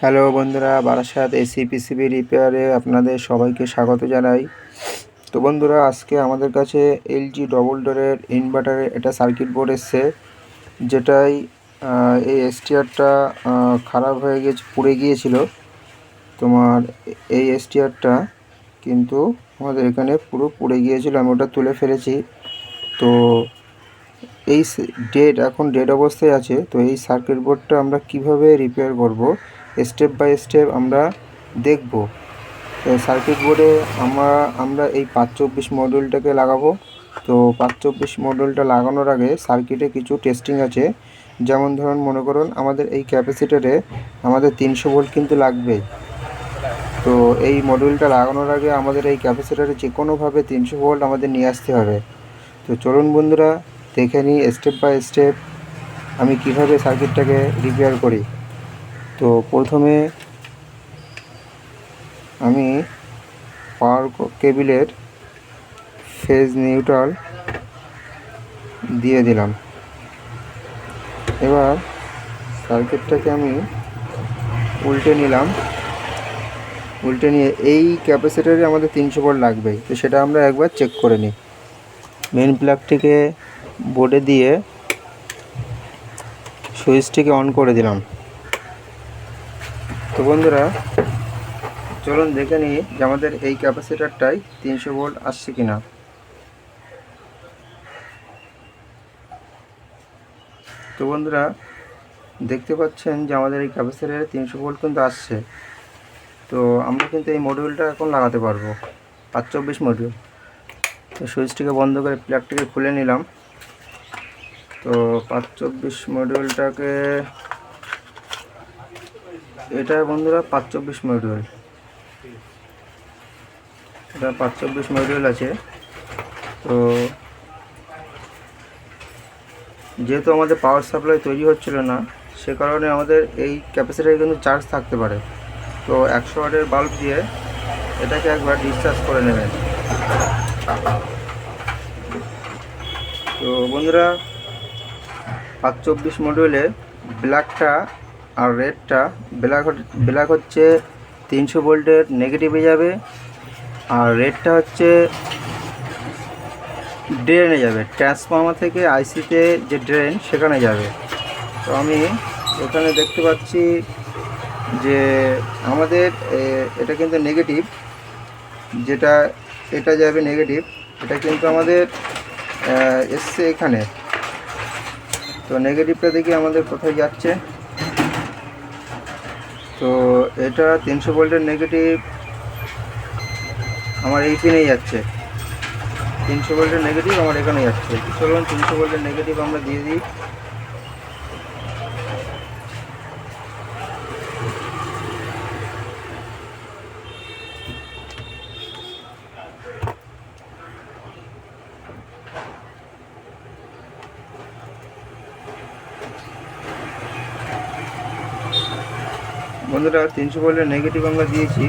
Hello বন্ধুরা, Barasat AC PCB রিপেয়ারে আপনাদের সবাইকে স্বাগত জানাই। তো বন্ধুরা, আজকে আমাদের কাছে এলজি ডবল ডোরের ইনভার্টারের এটা সার্কিট বোর্ড এসছে, যেটাই এই এসটিআরটা খারাপ হয়ে গেছে, পুড়ে গিয়েছিল। তোমার এই এসটিআরটা কিন্তু আমাদের এখানে পুরো পুড়ে গিয়েছিল, আমি ওটা তুলে ফেলেছি। তো এই এখন ডেড অবস্থায় আছে। তো এই সার্কিট বোর্ডটা আমরা কিভাবে রিপেয়ার করব, স্টেপ বাই স্টেপ আমরা দেখব। তো সার্কিট বোর্ডে আমরা এই 524 মডিউলটাকে লাগাবো। তো 524 মডিউলটা লাগানোর আগে সার্কিটে কিছু টেস্টিং আছে। যেমন ধরুন, মনে করুন আমাদের এই ক্যাপাসিটারে আমাদের 300 ভোল্ট কিন্তু লাগবে। তো এই মডিউলটা লাগানোর আগে আমাদের এই ক্যাপাসিটারে যে কোনোভাবে 300 ভোল্ট আমাদের নিয়ে আসতে হবে। তো চলুন বন্ধুরা, দেখে নিই স্টেপ বাই স্টেপ আমি কিভাবে সার্কিটটাকে রিপেয়ার করি। তো প্রথমে আমি পাওয়ার কেবিলের ফেজ নিউট্রাল দিয়ে দিলাম। এবার সার্কিটটাকে আমি উল্টে নিলাম। উল্টে নিয়ে এই ক্যাপাসিটারে আমাদের 300 ভোল্ট লাগবে, তো সেটা আমরা একবার চেক করে নিই। মেন প্লাগটিকে বোর্ডে দিয়ে সুইচটিকে অন করে দিলাম। তো বন্ধুরা, চলুন দেখে নিই যে আমাদের এই ক্যাপাসিটারটায় 300 ভোল্ট আসছে কিনা। তো বন্ধুরা, দেখতে পাচ্ছেন যে আমাদের এই ক্যাপাসিটারে 300 ভোল্ট কিন্তু আসছে। তো আমরা কিন্তু এই মডিউলটা এখন লাগাতে পারবো, 524 মডিউল। তো সুইচটিকে বন্ধ করে প্লাগটিকে খুলে নিলাম। তো 524 মডিউলটাকে, এটা বন্ধুরা 524 মডিউল, এটা 524 মডিউল আছে। তো যেহেতু আমাদের পাওয়ার সাপ্লাই তৈরি হচ্ছিল না, সে কারণে আমাদের এই ক্যাপাসিটারে কিন্তু চার্জ থাকতে পারে। তো 100 ওয়াটের বাল্ব দিয়ে এটাকে একবার ডিসচার্জ করে নেবেন। তো বন্ধুরা, 524 মডিউলে ব্ল্যাকটা আর রেডটা, ব্ল্যাক হচ্ছে 300 ভোল্টের নেগেটিভে যাবে, আর রেডটা হচ্ছে ড্রেনে যাবে, ট্রান্সফর্মার থেকে আইসিতে যে ড্রেন সেখানে যাবে। তো আমি এখানে দেখতে পাচ্ছি যে আমাদের এটা কিন্তু নেগেটিভ, যেটা এটা যাবে নেগেটিভ, এটা কিন্তু আমাদের এসছে এখানে। তো নেগেটিভটা দেখি আমাদের কোথায় যাচ্ছে। তো এটা 300 ভোল্টের নেগেটিভ আমার এই পিনেই যাচ্ছে, 300 ভোল্টের নেগেটিভ আমার এখানে যাচ্ছে। চলুন 300 ভোল্টের নেগেটিভ আমরা দিয়ে দিই। বন্ধুরা, 300 ভোল্টের নেগেটিভ আমরা দিয়েছি,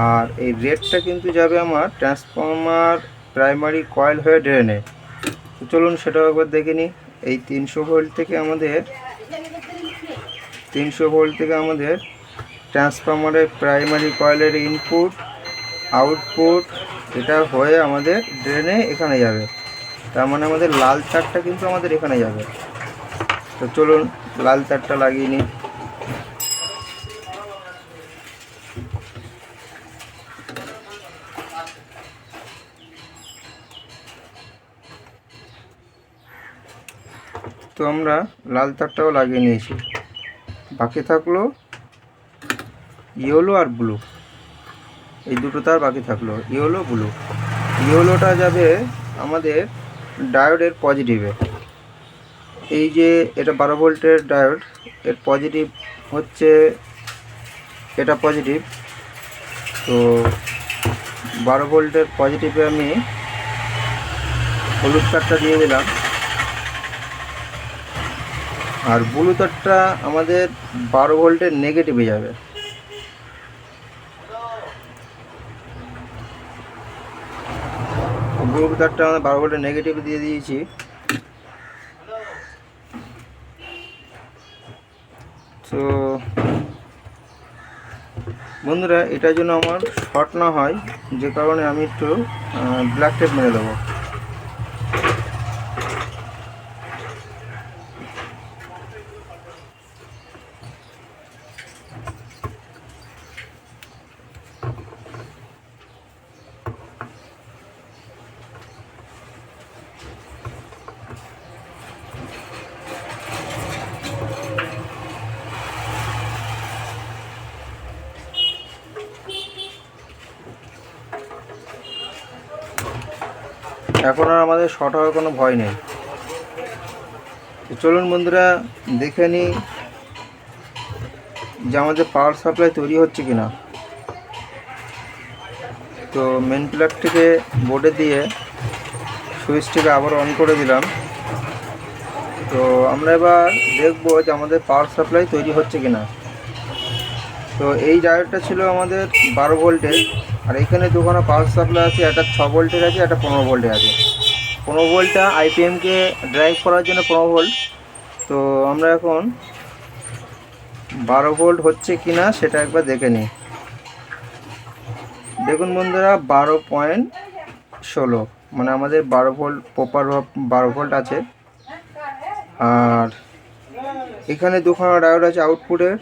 আর এই রেডটা কিন্তু যাবে আমার ট্রান্সফর্মার প্রাইমারি কয়েল হয়ে ড্রেনে। তো চলুন সেটাও একবার দেখে নিই। এই 300 ভোল্ট থেকে আমাদের ট্রান্সফর্মারের প্রাইমারি কয়েলের ইনপুট আউটপুট এটা হয়ে আমাদের ড্রেনে এখানে যাবে। তার মানে আমাদের লাল তারটা কিন্তু আমাদের এখানে যাবে। তো চলুন লাল তারটা লাগিয়ে নিই। তো আমরা লাল তারটাও লাগিয়ে নিয়েছি, বাকি থাকলো ইয়েলো আর ব্লু, এই দুটো তার বাকি থাকলো, ইয়েলো ব্লু। ইয়েলোটা যাবে আমাদের ডায়োডের পজিটিভে। এই যে এটা 12 ভোল্টের ডায়োড, এর পজিটিভ হচ্ছে এটা পজিটিভ। তো 12 ভোল্টের পজিটিভে আমি হলুদ তারটা দিয়ে দিলাম, আর ব্লু তারটা আমাদের 12 ভোল্টের নেগেটিভে যাবে। ব্লু তারটা আমরা 12 ভোল্টের নেগেটিভ দিয়ে দিয়েছি। তো বন্ধুরা এটার জন্য আমার শর্ট না হয়, যে কারণে আমি একটু ব্ল্যাক টেপ মেরে দেবো। এখন আর আমাদের শর্ট হওয়ার কোনো ভয় নেই। তো চলুন বন্ধুরা দেখে নিই যে আমাদের পাওয়ার সাপ্লাই তৈরি হচ্ছে কিনা। তো মেন প্লাগটিকে বোর্ডে দিয়ে সুইচটিকে আবার অন করে দিলাম। তো আমরা এবার দেখব যে আমাদের পাওয়ার সাপ্লাই তৈরি হচ্ছে কিনা। তো এই ডায়োডটা ছিল আমাদের 12 ভোল্টের, আর এখানে দুখানা পাওয়ার সাপ্লাই আছে, একটা 6 ভোল্টের আছে, একটা 15 ভোল্টের আছে। 15 ভোল্টটা আইপিএমকে ড্রাইভ করার জন্য 15 ভোল্ট। তো আমরা এখন 12 ভোল্ট হচ্ছে কিনা সেটা একবার দেখে নিই। দেখুন বন্ধুরা 12.16, মানে আমাদের 12 ভোল্ট প্রপার 12 ভোল্ট আছে। আর এখানে দুখানা ডায়োড আছে আউটপুটের,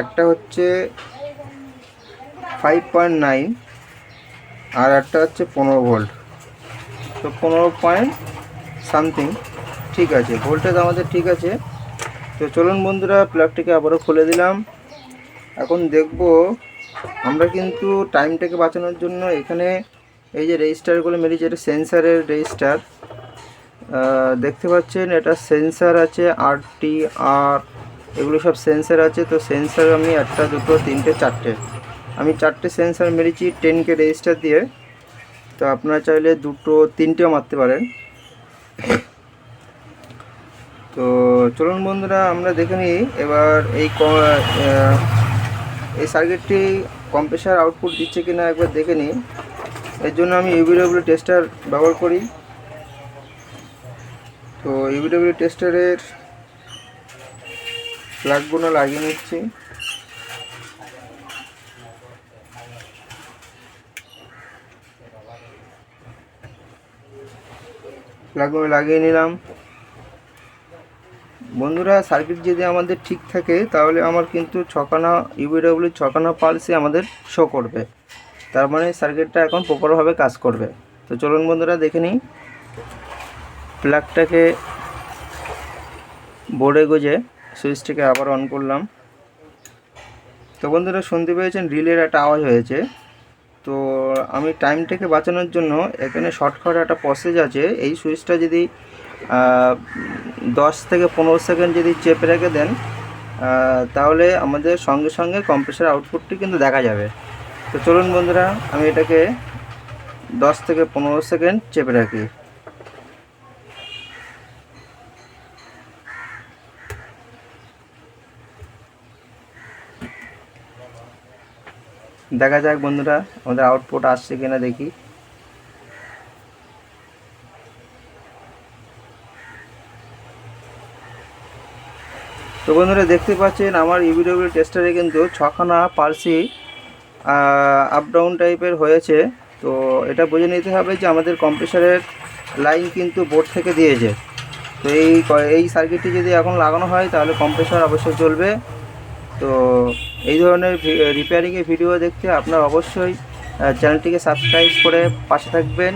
একটা হচ্ছে 5.9 আর একটা হচ্ছে 15 ভোল্ট। তো 15 পয়েন্ট সামথিং ঠিক আছে, ভোল্টেজ আমাদের ঠিক আছে। তো চলুন বন্ধুরা প্লাগটিকে আবারও খুলে দিলাম। এখন দেখব আমরা কিন্তু টাইমটাকে বাঁচানোর জন্য এখানে এই যে রেজিস্টারগুলো মেরেছি, এটা সেন্সারের রেজিস্টার দেখতে পাচ্ছেন। এটা সেন্সার আছে RTR, এগুলো সব সেন্সার আছে। তো সেন্সার আমি একটা, দুটো, তিনটে, চারটে, আমি চারটে সেন্সার মেরেছি 10K রেজিস্টার দিয়ে। তো আপনারা চাইলে দুটো, তিনটেও মারতে পারেন। তো চলুন বন্ধুরা আমরা দেখে নিই এবার এই সার্কিটটি কম্প্রেসার আউটপুট দিচ্ছে কিনা একবার দেখে নিই। এর জন্য আমি UVW টেস্টার ব্যবহার করি। তো UVW টেস্টারের প্লাগগুলো লাগিয়ে নিচ্ছি। প্লাগগুলো লাগিয়ে নিলাম। বন্ধুরা সার্কিট যদি আমাদের ঠিক থাকে তাহলে আমার কিন্তু ছখানা UVW ছখানা পালসে আমাদের শো করবে, তার মানে সার্কিটটা এখন প্রপারভাবে কাজ করবে। তো চলুন বন্ধুরা দেখে নিই। প্লাগটাকে বোর্ডে গুঁজে সুইচটাকে আবার অন করলাম। তো বন্ধুরা শুনতে পেয়েছেন রিলের একটা আওয়াজ হয়েছে। তো আমি টাইমটাকে বাঁচানোর জন্য এখানে শর্টকাট একটা প্রসেস আছে। এই সুইচটা যদি 10 থেকে 15 সেকেন্ড যদি চেপে রেখে দেন তাহলে আমাদের সঙ্গে সঙ্গে কম্প্রেসার আউটপুটটি কিন্তু দেখা যাবে। তো চলুন বন্ধুরা আমি এটাকে 10 থেকে 15 সেকেন্ড চেপে রাখি। দেখা যাক বন্ধুরা আমাদের আউটপুট আসছে কিনা দেখি। তো বন্ধুরা দেখতে পাচ্ছেন আমার UVW টেস্টারে কিন্তু ছখানা পালসি আপ ডাউন টাইপের হয়েছে। তো এটা বুঝে নিতে হবে যে আমাদের কম্প্রেসারের লাইন কিন্তু বোর্ড থেকে দিয়েছে। তো এই সার্কিটটি যদি এখন লাগানো হয় তাহলে কম্প্রেসার অবশ্যই চলবে। তো এই ধরনের রিপেয়ারিংয়ের ভিডিও দেখতে আপনারা অবশ্যই চ্যানেলটিকে সাবস্ক্রাইব করে পাশে থাকবেন।